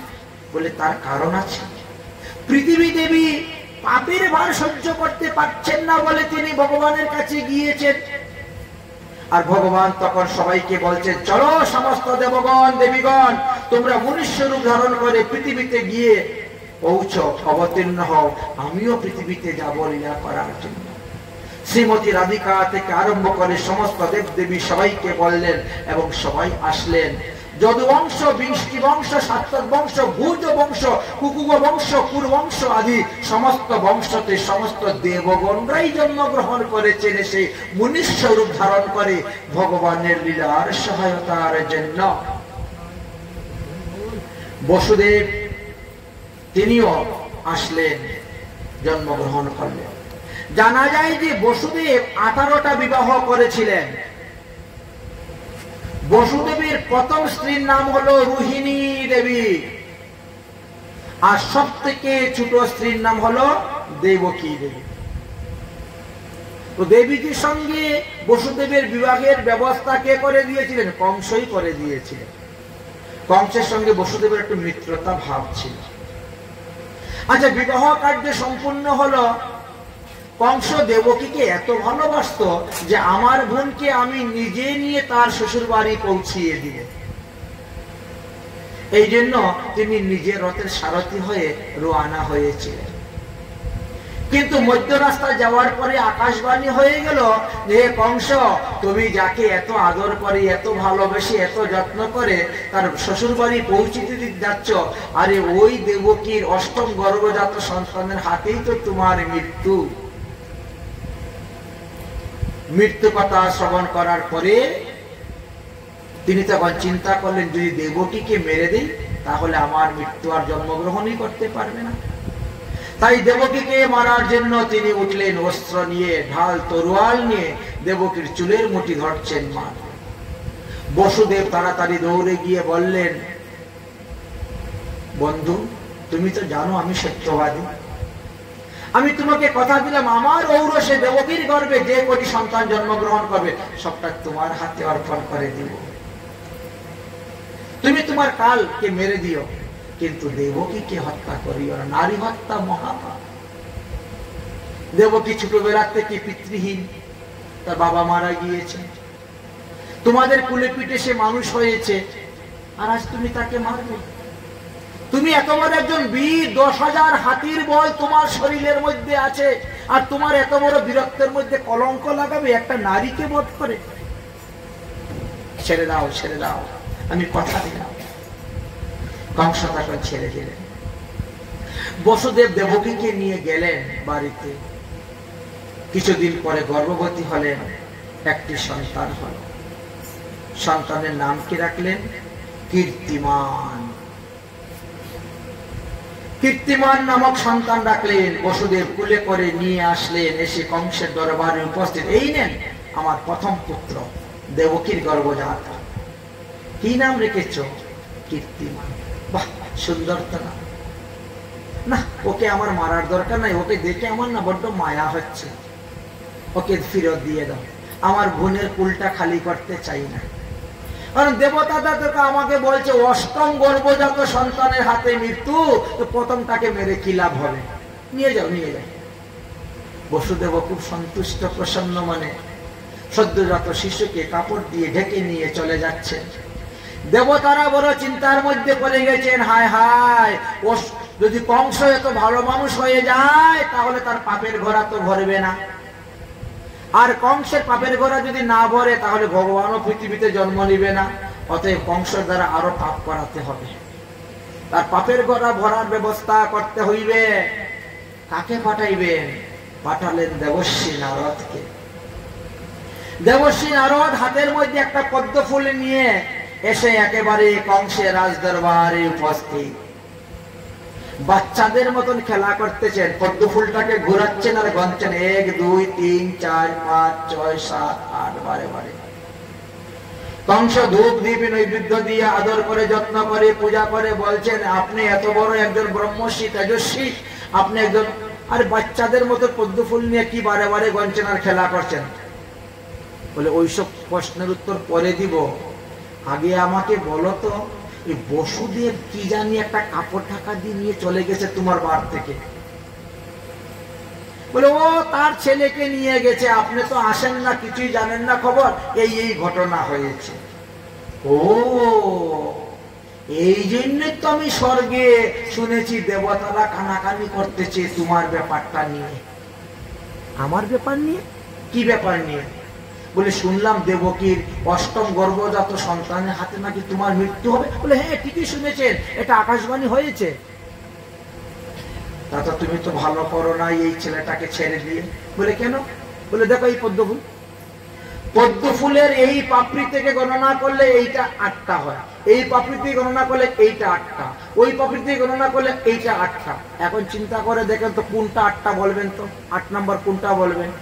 বলে তার কারণ আছে। পৃথিবী দেবী পাপের ভার সহ্য করতে পারছেন না বলে তিনি ভগবানের কাছে গিয়েছেন। আর ভগবান তখন সবাইকে বলছেন, চলো সমস্ত দেবগণ দেবীগণ, তোমরা মনুষ্য রূপ ধারণ করে পৃথিবীতে গিয়ে পৌঁছো, অবতীর্ণ হও, আমিও পৃথিবীতে যাব লীলা করার জন্য। শ্রীমতী রাধিকা থেকে আরম্ভ করে সমস্ত দেব দেবী সবাইকে বললেন এবং সবাই আসলেন। যদুবংশ, বৃষ্টি বংশ, সাত্তক বংশ, ভূজ বংশ, কুকুগ বংশ, কুরবংশ আদি সমস্ত বংশতে সমস্ত দেবগণরাই জন্মগ্রহণ করেছেন এসে মনুষ্য রূপ ধারণ করে ভগবানের লীলার সহায়তার জন্য। বসুদেব তিনিও আসলেন, জন্মগ্রহণ করলেন। জানা যায় যে বসুদেব 18টা বিবাহ করেছিলেন। বসুদেবের প্রথম স্ত্রীর নাম হলো রোহিণী দেবী, আর সব থেকে ছোট স্ত্রীর নাম হলো দেবকী দেবী। তো দেবীজির সঙ্গে বসুদেবের বিবাহের ব্যবস্থা কে করে দিয়েছিলেন? কংসই করে দিয়েছিলেন। কংসের সঙ্গে বসুদেবের একটু মিত্রতা ভাব ছিল। আচ্ছা, বিবাহ কার্য সম্পূর্ণ হলো। কংস দেবকীকে এত ভালোবাসত যে আমার বোনকে আমি নিজে নিয়ে তার শ্বশুর বাড়ি পৌঁছিয়ে দিই। এই জন্য তিনি নিজে রথের সারথি হয়ে রওনা হয়েছিলেন। কিন্তু মধ্য রাস্তা যাওয়ার পরে আকাশবাণী হয়ে গেল যে কংস, তুমি যাকে এত আদর করে, এত ভালোবেসে, এত যত্ন করে তার শ্বশুর বাড়ি পৌঁছে দিতে যাচ্ছ, আরে ওই দেবকীর অষ্টম গর্ভজাত সন্তানের হাতেই তো তোমার মৃত্যু। মৃত্যু কথা শ্রবণ করার পরে তিনি তখন চিন্তা করলেন, যদি দেবকীকে মেরে দিই তাহলে আমার মৃত্যু আর জন্মগ্রহণই করতে পারবে না। তাই দেবকীকে মারার জন্য তিনি উঠলেন, অস্ত্র নিয়ে, ঢাল তরোয়াল নিয়ে দেবকীর চুলের মুঠি ধরছেন মা। বসুদেব তাড়াতাড়ি দৌড়ে গিয়ে বললেন, বন্ধু, তুমি তো জানো আমি সত্যবাদী, আমি তোমাকে কথা দিলাম আমার ঔরসে দেবকীর গর্ভে যে কোটি সন্তান জন্মগ্রহণ করবে সবটা তোমার হাতে অর্পণ করে দিব। তুমি তোমার কালকে মেরে দিও, কিন্তু দেবকীকে হত্যা করিও না, নারী হত্যা মহাপাপ। দেবকী ছোটবেলা থেকে পিতৃহীন, তার বাবা মারা গিয়েছে, তোমাদের কুলে পিঠে সে মানুষ হয়েছে, আর আজ তুমি তাকে মারবে? তুমি এত বড় একজন বীর, 10,000 হাতির বল তোমার শরীরের মধ্যে আছে, আর তোমার এত বড় বীরত্বের মধ্যে কলঙ্ক লাগাবে একটা নারীকে বধ করে? ছেড়ে দাও, ছেড়ে দাও, আমি কথা দিলাম। কংস তাকে ছেড়ে দিলেন। বসুদেব দেবকীকে নিয়ে গেলেন বাড়িতে। কিছুদিন পরে গর্ভবতী হলেন, একটি সন্তান হল। সন্তানের নাম কি রাখলেন? কীর্তিমান। কীর্তিমান নামক সন্তান রাখলেন। বসুদেব কুলে করে নিয়ে আসলেন, এসে কংসের দরবারে উপস্থিত। এই নেন আমার প্রথম পুত্র, দেবকীর গর্ভজাত। কি নাম রেখেছ? কীর্তিমান। বাহ, সুন্দর তো নাম। না, ওকে আমার মারার দরকার নাই, ওকে দেখে আমার না বড্ড মায়া হচ্ছে, ওকে ফিরত দিয়ে দাও, আমার বোনের কুলটা খালি করতে চাই না। কারণ দেবতা তোকে আমাকে বলছে অষ্টম গর্ভজাত সন্তানের হাতে মৃত্যু, তো প্রথমটাকে মেরে কি লাভ হবে? নিয়ে যাও, নিয়ে যাও। বসুদেব খুব সন্তুষ্ট প্রসন্ন মনে সদ্যজাত শিশুকে কাপড় দিয়ে ঢেকে নিয়ে চলে যাচ্ছে। দেবতারা বড় চিন্তার মধ্যে পড়ে গেছেন, হায় হায়, ও যদি কংস এত ভালো মানুষ হয়ে যায় তাহলে তার পাপের ঘোড়া তো ভরবে না, আর কংসের পাপের ঘোড়া যদি না ভরে তাহলে ভগবানও পৃথিবীতে জন্ম নিবে না। অতএব কংসের দ্বারা আরো পাপ করাতে হবে, তার পাপের ঘোড়া ভরার ব্যবস্থা করতে হইবে। কাকে পাঠাইবেন? পাঠালেন দেবশ্রী নারদকে। দেবশ্রী নারদ হাতের মধ্যে একটা পদ্ম ফুল নিয়ে এসে একেবারে কংসের রাজদরবারে উপস্থিত। বাচ্চাদের মতন খেলা করতেছেন, পদ্ম ফুলটাকে ঘুরাচ্ছেন আর গণছেন, 1 2 3 4 5 6 7 8 বারে বারে। কংস ধূপ দীপ নৈবেদ্য দিয়ে আদর করে, যত্ন করে, পূজা করে, বলছেন আপনি এত বড় একজন ব্রহ্মর্ষি, তেজস্বী, আপনি একজন, আর বাচ্চাদের মতো পদ্ম ফুল নিয়ে কি বারে বারে গণছেন আর খেলা করছেন? বলে ওইসব প্রশ্নের উত্তর পরে দিব, আগে আমাকে বলো তো এই বসুদেব কি জানি একটা কাপড় ঢাকা দিয়ে নিয়ে চলে গেছে তোমার বার থেকে। বলে ও তার ছেলেকে নিয়ে গেছে, আপনি তো আসেন না, কিছুই জানেন না খবর, এই এই ঘটনা হয়েছে। ও এই জন্যই তো আমি স্বর্গে শুনেছি দেবতারা কানাকানি করতেছে তোমার ব্যাপারটা নিয়ে। আমার ব্যাপার নিয়ে? কি ব্যাপার নিয়ে? বলে শুনলাম দেবকীর অষ্টম গর্ভজাত সন্তানের হাতে নাকি তোমার মৃত্যু হবে। বলে হ্যাঁ, ঠিকই শুনেছেন, এটা আকাশবাণী হয়েছে। তা তুমি তো ভালো করো না এই ছেলেটাকে ছেড়ে দিয়ে। বলে কেন? বলে দেখো এই পদ্ম ফুল, পদ্ম ফুলের এই পাপড়ি থেকে গণনা করলে এইটা 8টা হয়, এই পাপড়ি থেকে গণনা করলে এইটা 8টা, ওই পাপড়ি থেকে গণনা করলে এইটা 8টা। এখন চিন্তা করে দেখেন তো কোনটা 8টা বলবেন, তো 8 নম্বর কোনটা বলবেন?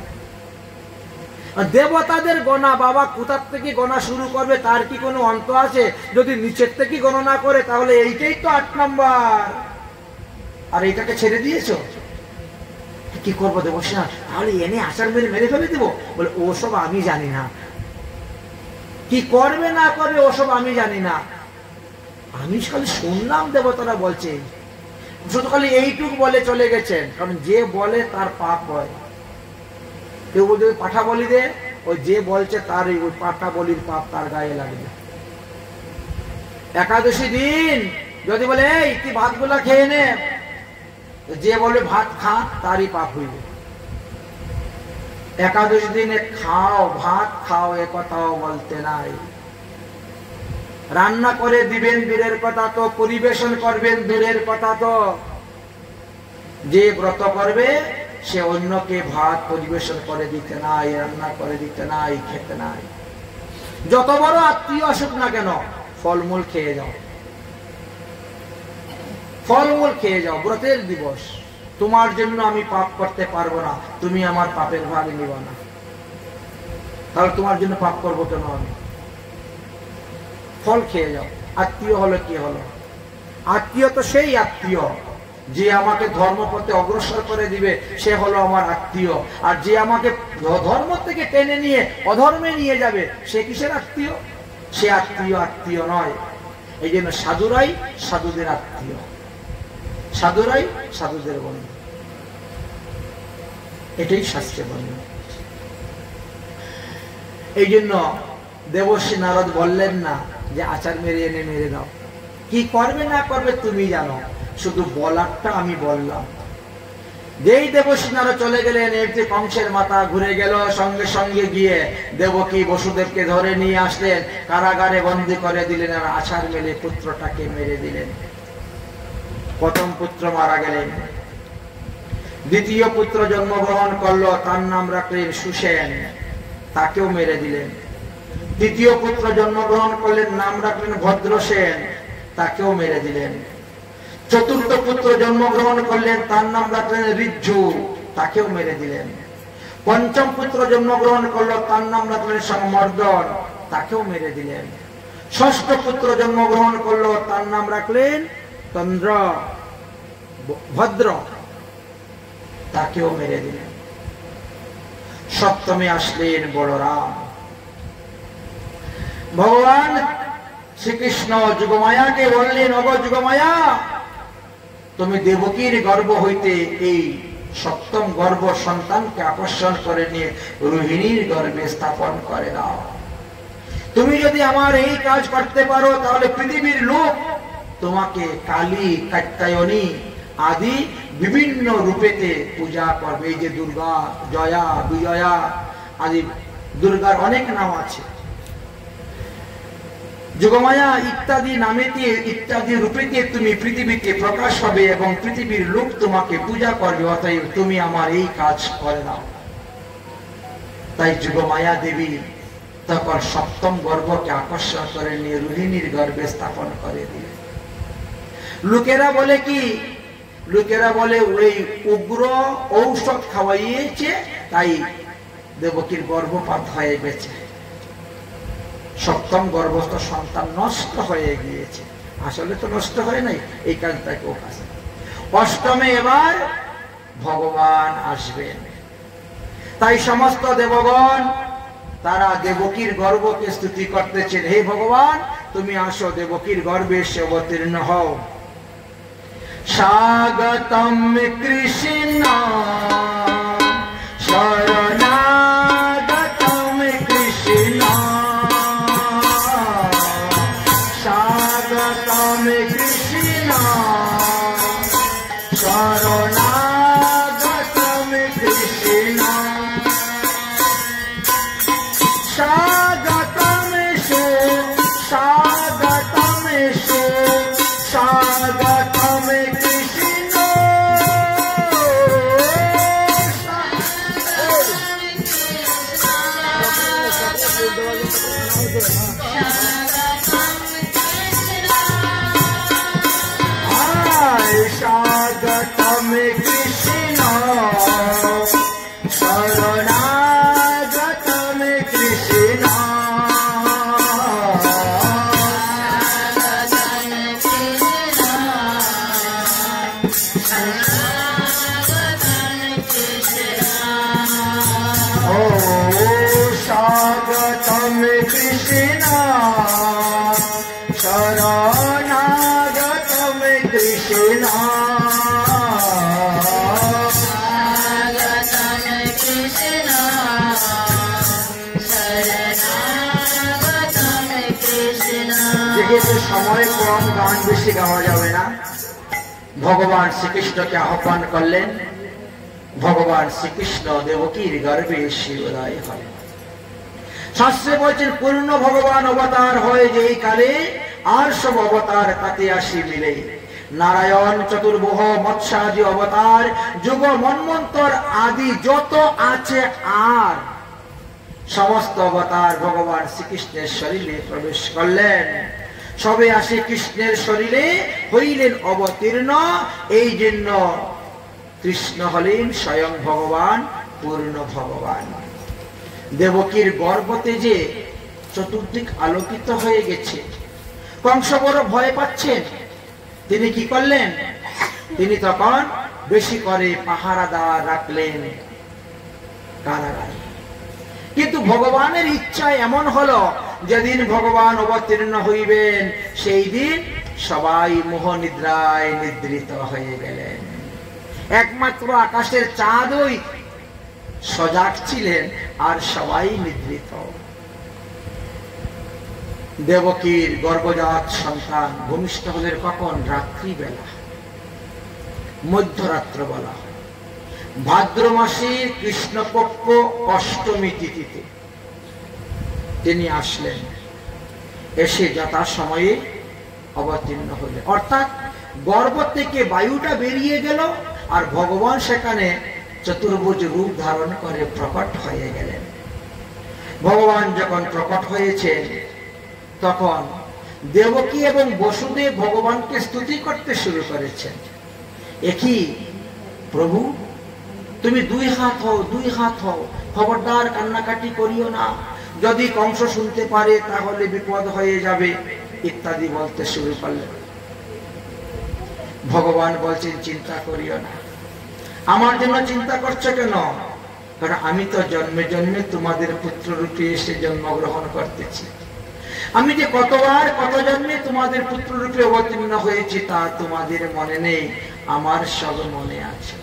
দেবতাদের গণা বাবা কোথার থেকে গণা শুরু করবে তার কি কোনো অন্ত আছে? যদি নিচের থেকে গণনা করে তাহলে এইটাই তো 8 নম্বর, আর এইটাকে ছেড়ে দিয়েছো। কি করবো দেবশ্রী? তাহলে এনে আচার মেরে মেরে ফেলে দেবো। বলে ওসব আমি জানি না, কি করবে না করবে ওসব আমি জানি না, আমি খালি শুনলাম দেবতারা বলছে, শুধু খালি এইটুকু বলে চলে গেছেন। কারণ যে বলে তার পাপ হয়। কেউ যদি পাঠা বলি দে, ওই যে বলছে তার ওই পাঠা বলির পাপ তার গায়ে লাগবে। একাদশী দিন যদি বলে এই তুই ভাতগুলা খেয়ে নে, যে বলে ভাত খা তারই পাপ হইবে। একাদশী দিনে খাও ভাত খাও এ কথাও বলতে নাই। রান্না করে দিবেন দূরের কথা, তো পরিবেশন করবেন দূরের কথা, তো যে ব্রত করবে সে অন্যকে ভাত পরিবেশন করে দিতে নাই, রান্না করে দিতে নাই, খেতে নাই। যত বড় আত্মীয় আসুক না কেন ফলমূল খেয়ে যাও। ফলমূল খেয়ে যাও, ব্রতের দিবস, তোমার জন্য আমি পাপ করতে পারবো না, তুমি আমার পাপের ভাগ নিবা না, তাহলে তোমার জন্য পাপ করবো কেন আমি? ফল খেয়ে যাও। আত্মীয় হলো কি হলো? আত্মীয় তো সেই আত্মীয় যে আমাকে ধর্মপথে অগ্রসর করে দিবে, সে হলো আমার আত্মীয়। আর যে আমাকে ধর্ম থেকে টেনে নিয়ে অধর্মে নিয়ে যাবে, সে কিসের আত্মীয়? সে আত্মীয় আত্মীয় নয়। এই জন্য সাধুরাই সাধুদের আত্মীয়, সাধুরাই সাধুদের বন্ধু, এটাই শাস্ত্রে বর্ণনা। এই জন্য দেবর্ষি নারদ বললেন না যে আচার মেরে এনে মেরে দাও, কি করবে না করবে তুমি জানো, শুধু বলারটা আমি বললাম। যেই দেবর্ষি নারদ চলে গেলেন, একটি কংসের মাথা ঘুরে গেল, সঙ্গে সঙ্গে গিয়ে দেবকী বসুদেবকে ধরে নিয়ে আসলেন, কারাগারে বন্দী করে দিলেন, আর আচার মেলে পুত্রটাকে মেরে দিলেন। প্রথম পুত্র মারা গেলেন, দ্বিতীয় পুত্র জন্মগ্রহণ করলো, তার নাম রাখলেন সুসেন, তাকেও মেরে দিলেন। তৃতীয় পুত্র জন্মগ্রহণ করলেন, নাম রাখলেন ভদ্রসেন, তাকেও মেরে দিলেন। চতুর্থ পুত্র জন্মগ্রহণ করলেন, তার নাম রাখলেন ঋজ্জু, তাকেও মেরে দিলেন। পঞ্চম পুত্র জন্মগ্রহণ করলো, তার নাম রাখলেন সংমর্দন, তাকেও মেরে দিলেন। ষষ্ঠ পুত্র জন্মগ্রহণ করলো, তার নাম রাখলেন চন্দ্র ভদ্র, তাকেও মেরে দিলেন। সপ্তমে আসলেন বলরাম। ভগবান শ্রীকৃষ্ণ যুগমায়াকে বললেন, ওগো যুগমায়া, তুমি দেবকীর গর্ভ হইতে এই সপ্তম গর্ভ সন্তানকে আকর্ষণ করে নিয়ে রোহিণীর গর্ভে স্থাপন করে দাও। তুমি যদি আমার এই কাজ করতে পারো, তাহলে পৃথিবীর লোক তোমাকে কালী, কাত্যায়নী আদি বিভিন্ন রূপেতে পূজা করবে। এই যে দুর্গা, জয়া, বিজয়া আদি দুর্গার অনেক নাম আছে। যোগমায়া ইত্যাদি নামেতে, ইত্যাদি রূপেতে তুমি পৃথিবীতে প্রকাশ হবে এবং পৃথিবীর লোক তোমাকে পূজা করবে। অতএব তুমি আমার এই কাজ করে দাও। তাই যোগমায়া দেবী তখন সপ্তম গর্ভকে আকর্ষণ করে নিয়ে রোহিণীর গর্ভে স্থাপন করে দিলে। লোকেরা বলে কি, লোকেরা বলে ওই উগ্র ঔষধ খাওয়াইয়েছে, তাই দেবকীর গর্ভপাত হয়ে গেছে, সপ্তম গর্ভস্থ সন্তান নষ্ট হয়ে গিয়েছে। আসলে তো নষ্ট হয় নাই, এই কাজটাকে ও কাজ। অষ্টমে এবার ভগবান আসবেন। তাই সমস্ত দেবগণ তারা দেবকীর গর্ভকে স্তুতি করতেছেন, হে ভগবান তুমি আসো, দেবকীর গর্ভে এসে অবতীর্ণ হও। স্বাগতম কৃষ্ণ শরণাগতম কৃষ্ণ, স্বাগতম কৃষ্ণ শরণাগতম কৃষ্ণ, স্বাগতম সে, স্বাগতম সে, স্বাগতম কৃষ্ণ, স্বাগতম কৃষ্ণ শরণাগতম কৃষ্ণ, ও স্বাগতম কৃষ্ণ শরণাগতম কৃষ্ণ, যেহেতু সময় কম, গান বেশি গাওয়া যাবে না, ভগবান শ্রীকৃষ্ণকে আহ্বান করলেন। ভগবান শ্রীকৃষ্ণ দেবকীর গর্ভে এসে উদয় হলেন। শাস্ত্রে বলছেন পূর্ণ ভগবান অবতার হয়ে যেই কালে আর সব অবতার তাতে আসি মিলে। নারায়ণ, চতুর্ভুজ, মৎস্যাদি অবতার, যুগ মন্বন্তর আদি যত আছে আর সমস্ত অবতার ভগবান শ্রীকৃষ্ণের শরীরে প্রবেশ করলেন। সবে আসে কৃষ্ণের শরীরে হইলেন অবতীর্ণ। এই জন্য কৃষ্ণ হলেন স্বয়ং ভগবান, পূর্ণ ভগবান। দেবকীর গর্ভতে যে চতুর্দিক আলোকিত হয়ে গেছে, কংস বড় ভয় পাচ্ছেন। তিনি কি করলেন? তিনি তখন বেশি করে পাহারাদার রাখলেন কারাগারে। কিন্তু ভগবানের ইচ্ছা এমন হলো, যেদিন ভগবান অবতীর্ণ হইবেন সেই দিন সবাই মোহ নিদ্রায় নিদ্রিত হয়ে গেলেন। একমাত্র আকাশের চাঁদই সজাগ ছিলেন, আর সবাই নিদ্রিত। দেবকীর গর্ভজাত সন্তান ভূমিষ্ঠ হলেন কখন? রাত্রিবেলা, মধ্যরাত্র বলা হয়। ভাদ্র মাসে কৃষ্ণপক্ষ অষ্টমী তিথিতে তিনি আসলেন, এসে যথা সময়ে অবতীর্ণ হলেন। অর্থাৎ গর্ভ থেকে বায়ুটা বেরিয়ে গেল, আর ভগবান সেখানে চতুর্ভুজ রূপ ধারণ করে প্রকট হয়ে গেলেন। ভগবান যখন প্রকট হয়েছেন, তখন দেবকী এবং বসুদেব ভগবানকে স্তুতি করতে শুরু করেছেন। একই প্রভু, তুমি দুই হাত হও, দুই হাত হও, খবরদার কান্নাকাটি করিও না, যদি কংস শুনতে পারে তাহলে বিপদ হয়ে যাবে, ইত্যাদি বলতে শুরু করলেন। ভগবান বলছেন, চিন্তা করিও না। আমার জন্য চিন্তা করছো কেন? কারণ আমি তো জন্মে জন্মে তোমাদের পুত্র রূপে এসে জন্মগ্রহণ করতেছি। আমি যে কতবার কত জন্মে তোমাদের পুত্র রূপে অবতীর্ণ হয়েছি তা তোমাদের মনে নেই, আমার সব মনে আছে।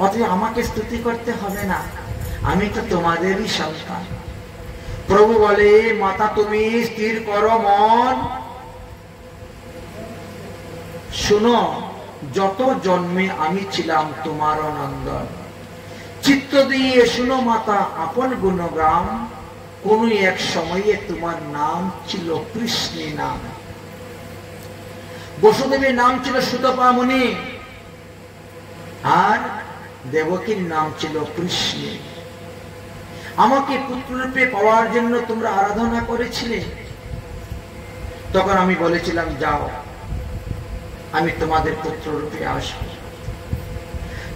অতএব আমাকে স্তুতি করতে হবে না, আমি তো তোমাদেরই সন্তান। প্রভু বলে, মাতা তুমি স্থির করো মন, শুনো, যত জন্মে আমি ছিলাম তোমার নন্দন। চিত্ত দিয়ে শুনো মাতা আপন গুণগ্রাম, কোন এক সময়ে তোমার নাম ছিল কৃষ্ণী নাম। বসুদেবের নাম ছিল সুতপামণি, আর দেবকীর নাম ছিল কৃষ্ণী। আমাকে পুত্ররূপে পাওয়ার জন্য তোমরা আরাধনা করেছিলে। তখন আমি বলেছিলাম, যাও, আমি তোমাদের পুত্ররূপে আসব।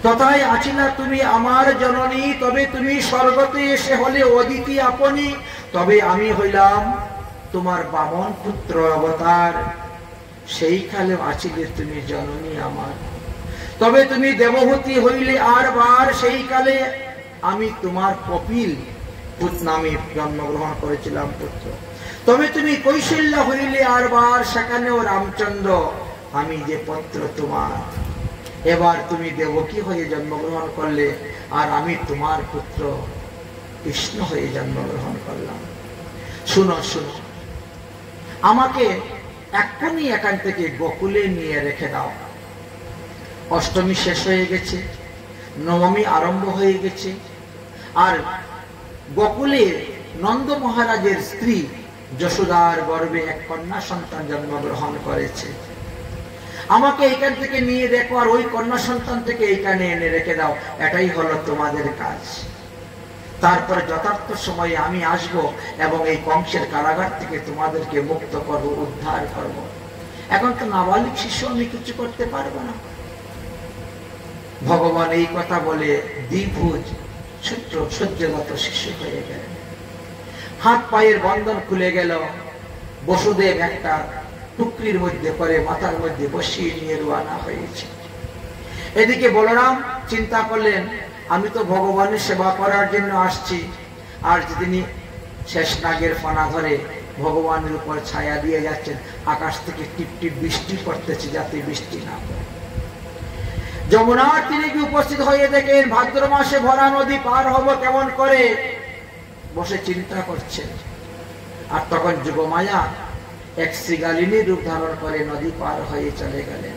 তথায় আছিলা তুমি আমার জননী, তবে তুমি স্বর্গতে এসে হলে অদিতি আপনি, তবে আমি হইলাম তোমার বামন পুত্র অবতার। সেই কালে আছিলে তুমি জননী আমার, তবে তুমি দেবহূতি হইলে আর বার, সেই কালে আমি তোমার কপিল নামে জন্মগ্রহণ করেছিলাম পুত্র। তবে তুমি কৌশল্যা হইলে আর বার, সেখানেও রামচন্দ্র আমি যে পুত্র তোমার। এবার তুমি দেবকী হয়ে জন্মগ্রহণ করলে, আর আমি তোমার পুত্র কৃষ্ণ হয়ে জন্মগ্রহণ করলাম। শুনো শুনো, আমাকে এক্ষুনি এখান থেকে গোকুলে নিয়ে রেখে দাও। অষ্টমী শেষ হয়ে গেছে, নবমী আরম্ভ হয়ে গেছে, আর গোকুলে নন্দ মহারাজের স্ত্রী যশোদার গর্ভে এক কন্যা সন্তান জন্মগ্রহণ করেছে। আমাকে এখান থেকে নিয়ে দেখো, আর ওই কন্যা সন্তান থেকে এইখানে এনে রেখে দাও, এটাই হলো তোমাদের কাজ। তারপরে যথার্থ সময়ে আমি আসব এবং এই কংসের কারাগার থেকে তোমাদেরকে মুক্ত করব, উদ্ধার করব। এখন তো নাবালিক শিশু, আমি কিছু করতে পারবো না। ভগবান এই কথা বলে দ্বিভুজ ছোট্ট সহ্যগত শিশু হয়ে গেলেন। হাত পায়ের বন্ধন খুলে গেল। বসুদেব একটা টুকরির মধ্যে করে মাথার মধ্যে বসিয়ে নিয়ে রওনা হয়েছে। এদিকে বলরাম চিন্তা করলেন, আমি তো ভগবানের সেবা করার জন্য আসছি, আর তিনি শেষ নাগের ফানা ধরে ভগবানের উপর ছায়া দিয়ে যাচ্ছেন, আকাশ থেকে টিপ টিপ বৃষ্টি পড়তেছে, যাতে বৃষ্টি না পড়ে। যমুনার তীরে গিয়ে উপস্থিত হয়ে দেখেন ভাদ্র মাসে ভরা নদী, পার হব কেমন করে, বসে চিন্তা করছেন। আর তখন যুগমায়া এক শ্রীগালিনীর রূপ ধারণ করে নদী পার হয়ে চলে গেলেন।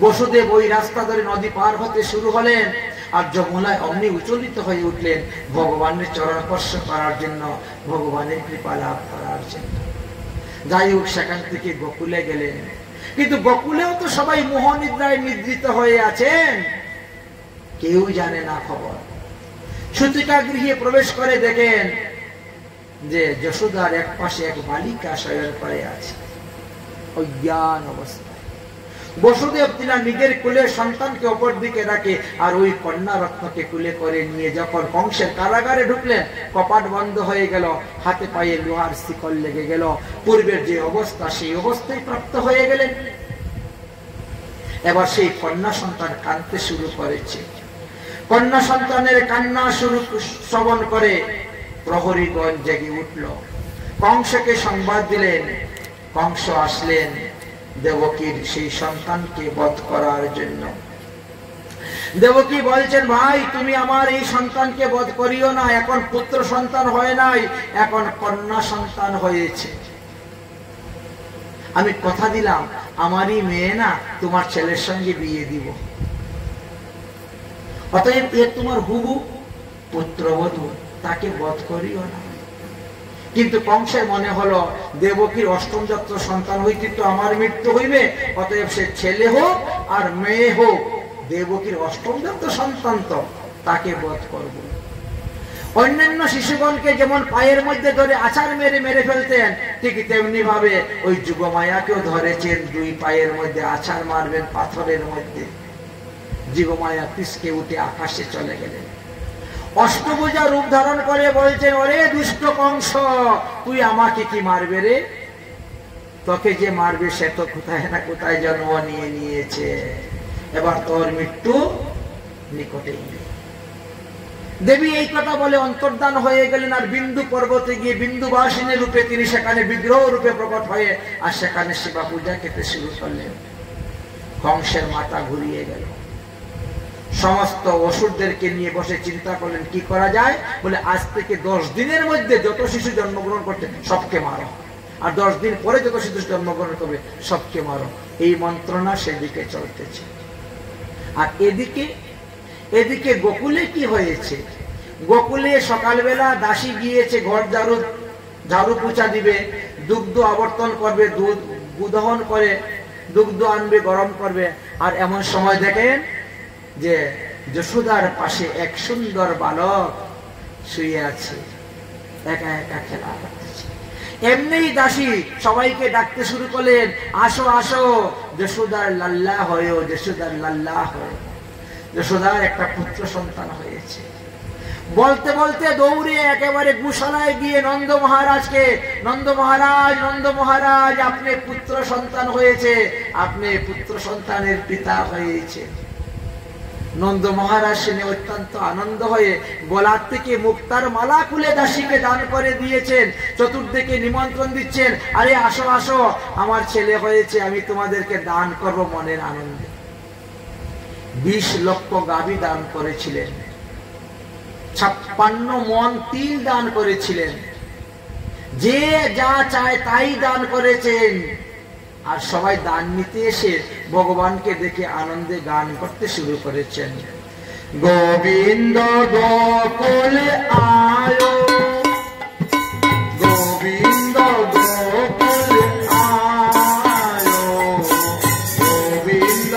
বসুদেব ওই রাস্তা ধরে নদী পার হতে শুরু হলেন, আর যমুনায় অমনি উচ্চলিত হয়ে উঠলেন ভগবানের চরণ স্পর্শ করার জন্য, ভগবানের কৃপা লাভ করার জন্য। যাই হোক, সেখান থেকে গোকুলে গেলেন। কিন্তু গোকুলেও তো সবাই মোহ নিদ্রায় নিদ্রিত হয়ে আছেন, কেউ জানে না খবর। সুতিকা গৃহে প্রবেশ করে দেখেন যে যশোদার এক পাশে এক বালিকা শয়ন করে আছে অজ্ঞান অবস্থায়। বসুদেব তিনি নিজের কুলের সন্তানকে অপর দিকে রাখে আর ওই কন্যা রত্নকে কুলে করে নিয়ে যখন কংসের কারাগারে ঢুকলেন, কপাট বন্ধ হয়ে গেল, হাতে পায়ে লোহার শিকল লেগে গেল, পূর্বের যে অবস্থা সেই অবস্থায় প্রাপ্ত হয়ে গেলেন। এবার সেই কন্যা সন্তান কাঁদতে শুরু করেছে। কন্যা সন্তানের কান্না শ্রবণ করে প্রহরীগণ জেগে উঠল, কংসকে সংবাদ দিলেন। কংস আসলেন দেবকীর সেই সন্তানকে বধ করার জন্য। দেবকী বলছেন, ভাই তুমি আমার এই সন্তানকে বধ করিও না, এখন পুত্র সন্তান হয় নাই, এখন কন্যা সন্তান হয়েছে। আমি কথা দিলাম আমারই মেয়ে না, তোমার ছেলের সঙ্গে বিয়ে দিব, অতএব এ তোমার হুবু পুত্রবধূ, তাকে বধ করিও না। কিন্তু কংসের মনে হলো দেবকীর অষ্টম জাত সন্তান হইতে তো আমার মৃত্যু হইবে, অতএব সে ছেলে হোক আর মেয়ে হোক, দেবকীর অষ্টম জাত সন্তান তো, তাকে বধ করব। অন্যান্য শিশুগণকে যেমন পায়ের মধ্যে ধরে আছাড় মেরে মেরে ফেলতেন, ঠিক তেমনি ভাবে ওই যুগমায়াকেও ধরেছেন, দুই পায়ের মধ্যে আছাড় মারবেন পাথরের মধ্যে। যুগমায়া পিছকে উঠে আকাশে চলে গেলেন। অষ্টভুজা রূপ ধারণ করে বলছেন, ওরে দুষ্ট কংস, তুই আমাকে কি মারবে রে? তোকে যে মারবে সে তো কোথায় না কোথায় জন্ম নিয়ে নিয়েছে, এবার তোর মৃত্যু নিকটেই। দেবী এই কথা বলে অন্তর্ধান হয়ে গেলেন, আর বিন্দু পর্বতে গিয়ে বিন্দুবাসিনী রূপে তিনি সেখানে বিগ্রহ রূপে প্রকট হয়ে আর সেখানে শিবা পূজা খেতে শুরু করলেন। কংসের মাথা ঘুরিয়ে গেল। সমস্ত অসুরদেরকে নিয়ে বসে চিন্তা করলেন কি করা যায়। বলে আজ থেকে 10 দিনের মধ্যে যত শিশু জন্মগ্রহণ করতে সবকে মারো, আর 10 দিন পরে যত শিশু জন্মগ্রহণ করবে সবকে মারো। এই মন্ত্রণা সেদিকে চলতেছে। আর এদিকে গোকুলে কি হয়েছে? গোকুলে সকালবেলা দাসী গিয়েছে ঘর ঝাড়ু পোছা দিবে, দুগ্ধ আবর্তন করবে, দুধ দহন করে দুগ্ধ আনবে, গরম করবে। আর এমন সময় দেখেন যে যশোদার পাশে এক সুন্দর বালক শুয়ে আছে, একা একা খেলা করতেছে। এমনি দাসী সবাইকে ডাকতে শুরু করলেন, আসো আসো, যশোদার লাল্লা হয়েও, যশোদার লাল্লা হয়। যশোদার একটা পুত্র সন্তান হয়েছে। বলতে বলতে দৌড়ে একেবারে গোশালায় গিয়ে নন্দ মহারাজকে, নন্দ মহারাজ আপনি পুত্র সন্তান হয়েছে, আপনি পুত্র সন্তানের পিতা হয়েছে। নন্দ মহারাজ শুনে অত্যন্ত আনন্দ হয়ে গলার থেকে মুক্তার মালা খুলে দাসীকে দান করে দিয়েছেন। চতুর্দিকে নিমন্ত্রণ দিচ্ছেন, আরে আসো আসো, আমার ছেলে হয়েছে, আমি তোমাদেরকে দান করব মনের আনন্দে। 20 লক্ষ গাভী দান করেছিলেন, 56 মণ তিল দান করেছিলেন, যে যা চায় তাই দান করেছেন। আর সবাই দান নিতে এসে ভগবানকে দেখে আনন্দে গান করতে শুরু করেছেন। গোবিন্দ গোকুলে আয়ো, গোবিন্দ গোকুলে আয়ো, গোবিন্দ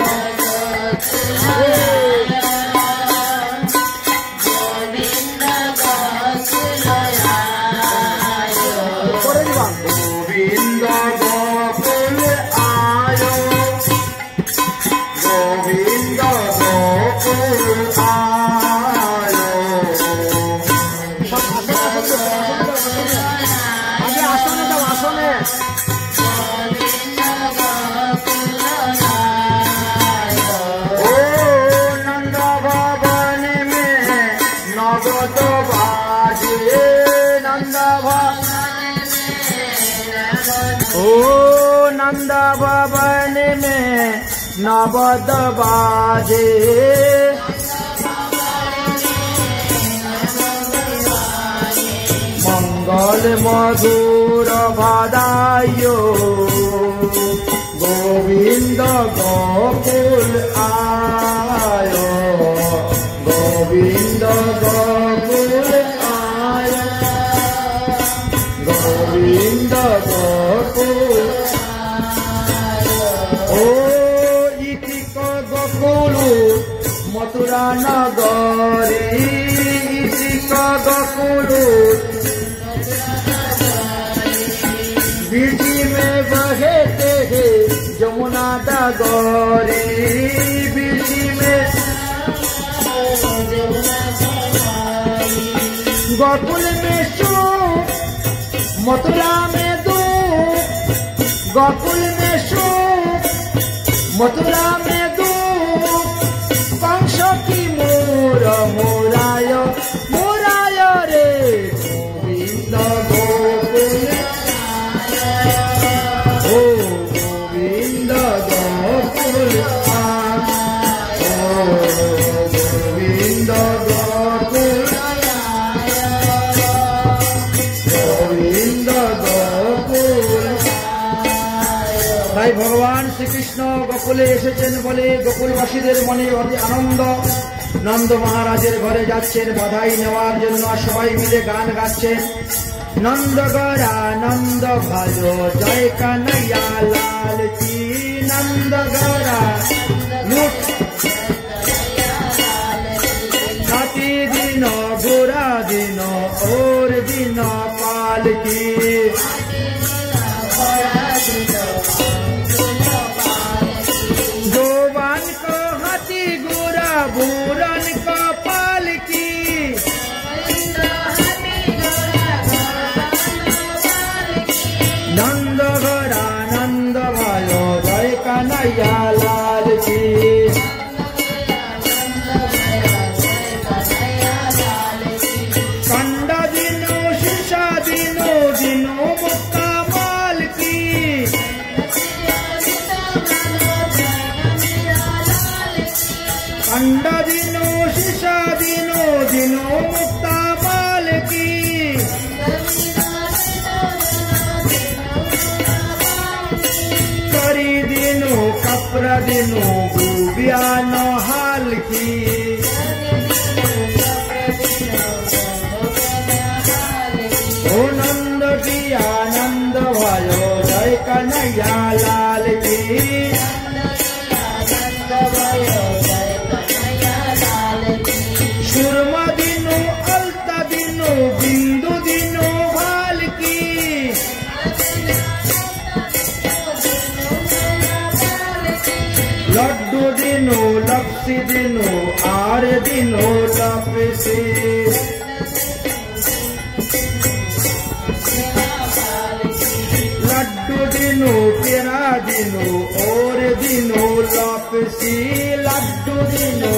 नंदा भवन में नवद बाजे, मंगल मधुर बधाइयो, गोविंद गोकुल आयो, गोविंद गोकुल आयो, गोविंद गोकुल मथुरा नगरी, गोकुल गौरी बिली में गोकुल में सुख मथुरा में दुख गोकुल में सुख मथुरा में दुख कंस की मोर मोराय मोराय रे गोविंद गोकुल ओ गोविंद गोकुल ओ गोविंद गोकुल गोविंद गोकुल। তাই ভগবান শ্রীকৃষ্ণ গোকুলে এসেছেন বলে গোকুলবাসীদের মনে অতি আনন্দ। নন্দ মহারাজের ঘরে যাচ্ছেন বাধাই নেওয়ার জন্য, সবাই মিলে গান গাচ্ছেন। নন্দ গরা নন্দ ভালো জয় কানাইয়া লাল কি নন্দ গরা হাতি দিন ঘোড়া দিন ওর দিন পালকি गोवान को हाथी गोरा बूरन को पालकी नंद घोड़ा नंद भयो जय कन्हैया लाल की कंडा दिनो शीशा दिनो दिनो मुक्का माल की कंडा दिनो शीशा दिनो दिनो मुक्ता माल की करी दिनो कपड़ा दिनो गुबियान हाल की ओ नंद की आनंद भयो जय कन्हैया लाल की सुरमा दिनो अलता दिनो बिंदु दिनो भाल की लड्डू दिनो लपसी दिनो आर दिनो लपसी लड्डू दिनो पेरा दिनो और दिनो लपसी लड्डू दिनो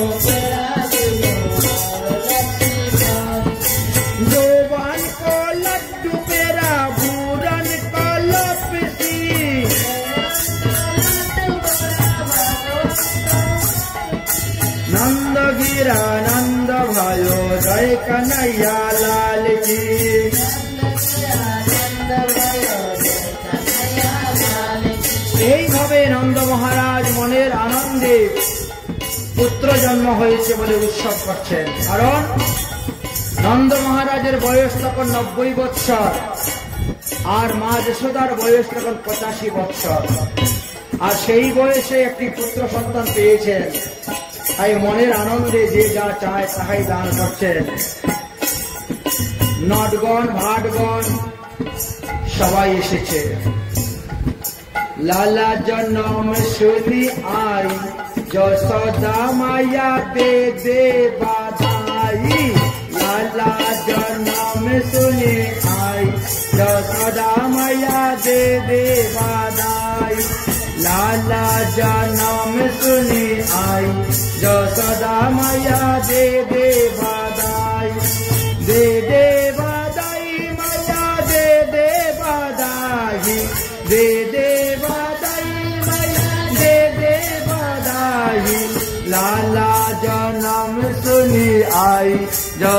गोवान को लड्डू पेरा बूरन को लपसी नंद गिरा नंद भयो जय कन्हैया लाल की এইভাবে নন্দ মহারাজ মনের আনন্দে পুত্র জন্ম হয়েছে বলে উৎসব করছেন। কারণ নন্দ মহারাজের বয়স তখন 90 বৎসর আর মা যশোদার বয়স তখন 85 বৎসর, আর সেই বয়সে একটি পুত্র সন্তান পেয়েছেন। তাই মনের আনন্দে যে যা চায় তাহাই দান করছেন। নটগণ ভাটগণ সবাই এসেছে। लाला जन्म सुनी आई यशोदा माया दे दे बधाई लाला जन्म सुनी आई यशोदा माया दे दे बधाई लाला जन्म सुनी आई यशोदा माया दे दे बधाई दे दे बधाई माया दे दे बधाई दे दे लाला जन्म सुनी आई जो